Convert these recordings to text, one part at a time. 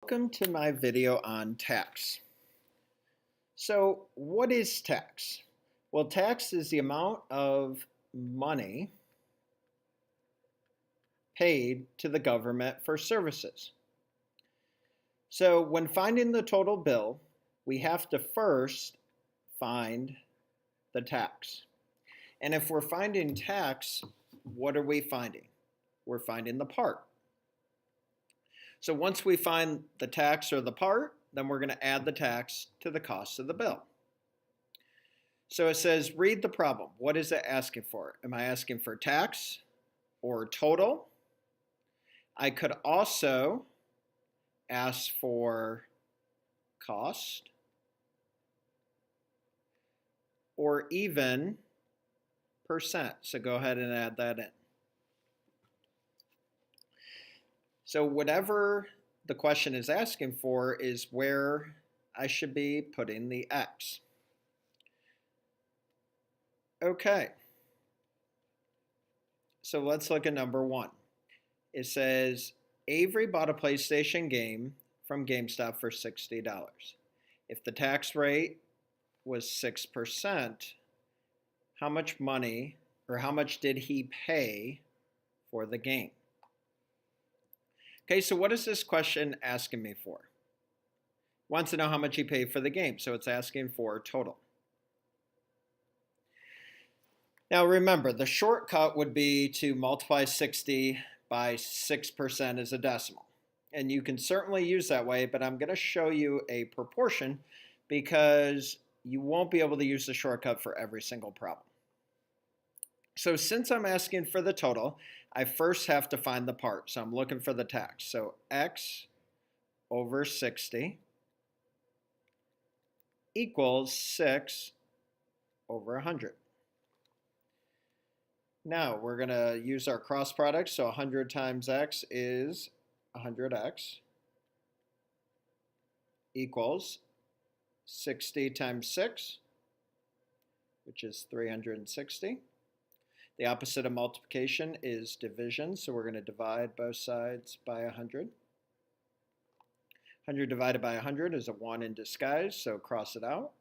Welcome to my video on tax. So what is tax? Well, tax is the amount of money paid to the government for services. So when finding the total bill, we have to first find the tax. And if we're finding tax, what are we finding? We're finding the part. So once we find the tax or the part, then we're going to add the tax to the cost of the bill. So it says, read the problem. What is it asking for? Am I asking for tax or total? I could also ask for cost or even percent. So go ahead and add that in. So whatever the question is asking for is where I should be putting the X. Okay. So let's look at number one. It says, Avery bought a PlayStation game from GameStop for $60. If the tax rate was 6%, how much money or how much did he pay for the game? Okay, so what is this question asking me for? It wants to know how much he paid for the game, so it's asking for total. Now remember, the shortcut would be to multiply 60 by 6% as a decimal. And you can certainly use that way, but I'm going to show you a proportion because you won't be able to use the shortcut for every single problem. So since I'm asking for the total, I first have to find the part. So I'm looking for the tax. So X over 60 equals 6 over 100. Now we're going to use our cross product. So 100 times X is 100X equals 60 times 6, which is 360. The opposite of multiplication is division, so we're going to divide both sides by 100. 100 divided by 100 is a 1 in disguise, so cross it out.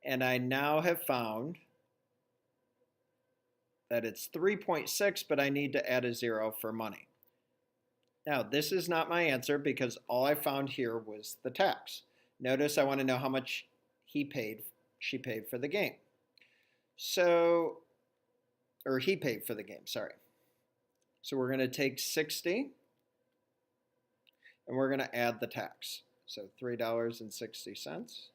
And I now have found that it's 3.6, but I need to add a 0 for money. Now, this is not my answer because all I found here was the tax. Notice I want to know how much she paid for the game. So, or he paid for the game, sorry. So we're going to take 60 and we're going to add the tax. So $3.60.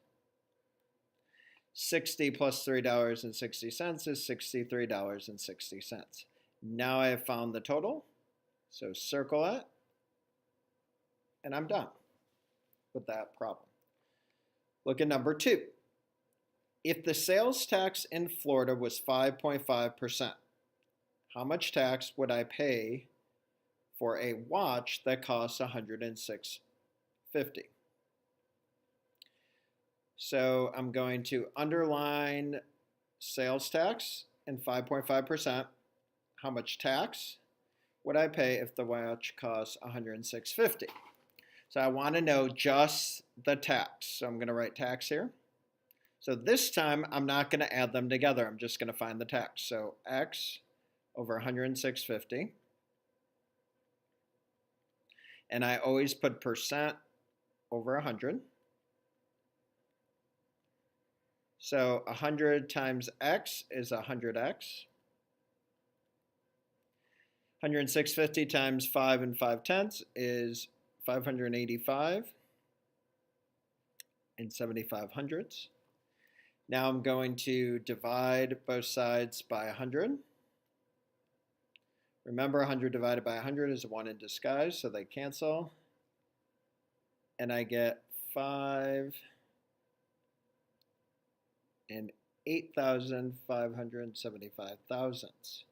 60 plus $3.60 is $63.60. Now I have found the total. So circle it. And I'm done with that problem. Look at number two. If the sales tax in Florida was 5.5%, how much tax would I pay for a watch that costs $106.50? So I'm going to underline sales tax and 5.5%. How much tax would I pay if the watch costs $106.50? So I want to know just the tax. So I'm going to write tax here. So this time, I'm not going to add them together. I'm just going to find the tax. So X over 106.50. And I always put percent over 100. So 100 times X is 100X. 106.50 times 5 and 5/10 is 585 and 75/100. Now I'm going to divide both sides by 100. Remember, 100 divided by 100 is a 1 in disguise, so they cancel. And I get 5 and 8,575 thousandths.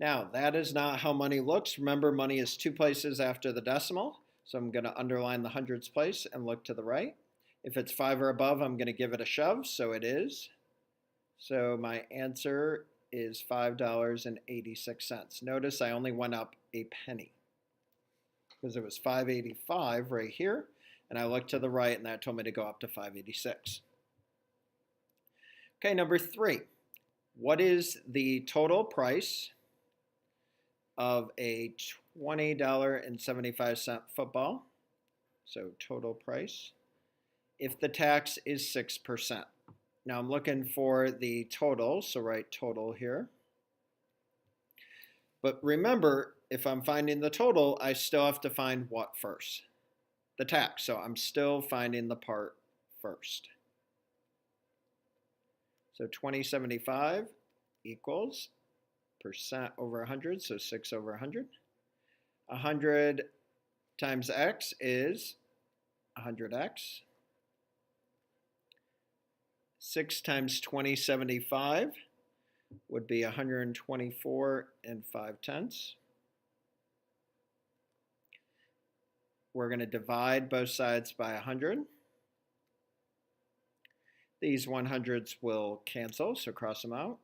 Now, that is not how money looks. Remember, money is two places after the decimal. So I'm going to underline the hundreds place and look to the right. If it's 5 or above, I'm going to give it a shove, so it is. So my answer is $5.86. Notice I only went up a penny. because it was 585 right here, and I looked to the right and that told me to go up to 586. Okay, number 3. What is the total price of a $20.75 football? So total price if the tax is 6%. Now I'm looking for the total, so write total here. But remember, if I'm finding the total, I still have to find what first? The tax. So I'm still finding the part first. So 2075 equals percent over 100, so 6 over 100. 100 times x is 100x. 6 times 2075 would be 124 and 5/10. We're going to divide both sides by 100. These 100s will cancel, so cross them out.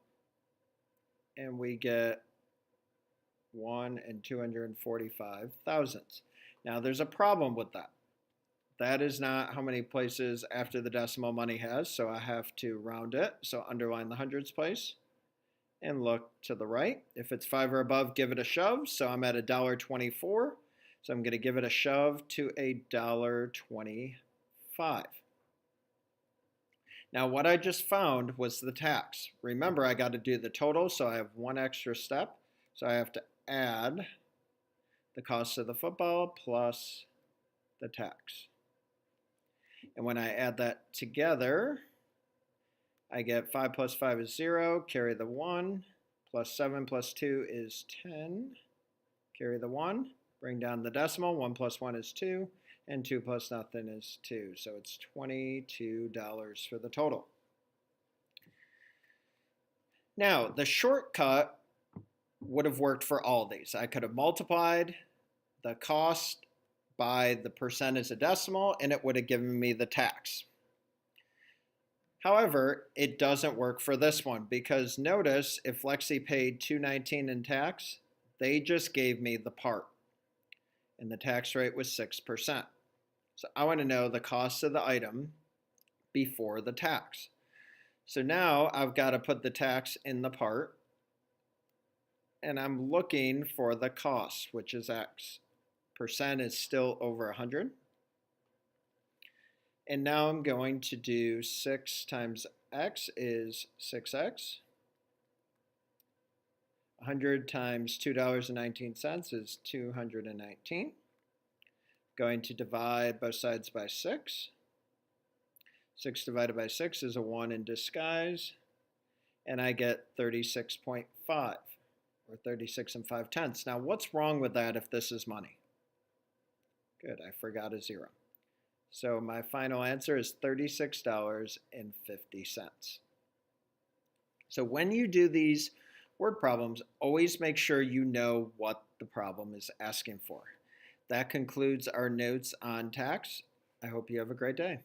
And we get 1 and 245 thousandths. Now there's a problem with that. That is not how many places after the decimal money has, so I have to round it. So underline the hundreds place and look to the right. If it's 5 or above, give it a shove. So I'm at $1.24. So I'm going to give it a shove to $1.25. Now what I just found was the tax. Remember, I got to do the total, so I have one extra step. So I have to add the cost of the football plus the tax. And when I add that together, I get 5 plus 5 is 0, carry the 1, plus 7 plus 2 is 10, carry the 1, bring down the decimal, 1 plus 1 is 2, and 2 plus nothing is 2. So it's $22 for the total. Now, the shortcut would have worked for all these. I could have multiplied the cost by the percent as a decimal, and it would have given me the tax. However, it doesn't work for this one because notice if Lexi paid $2.19 in tax, they just gave me the part, and the tax rate was 6%. So I want to know the cost of the item before the tax. So now I've got to put the tax in the part, and I'm looking for the cost, which is X. Percent is still over 100. And now I'm going to do 6 times X is 6X. 100 times $2.19 is 219. Going to divide both sides by 6. 6 divided by 6 is a 1 in disguise. And I get 36.5, or 36 and 5/10. Now what's wrong with that if this is money? Good, I forgot a 0. So my final answer is $36.50. So when you do these word problems, always make sure you know what the problem is asking for. That concludes our notes on tax. I hope you have a great day.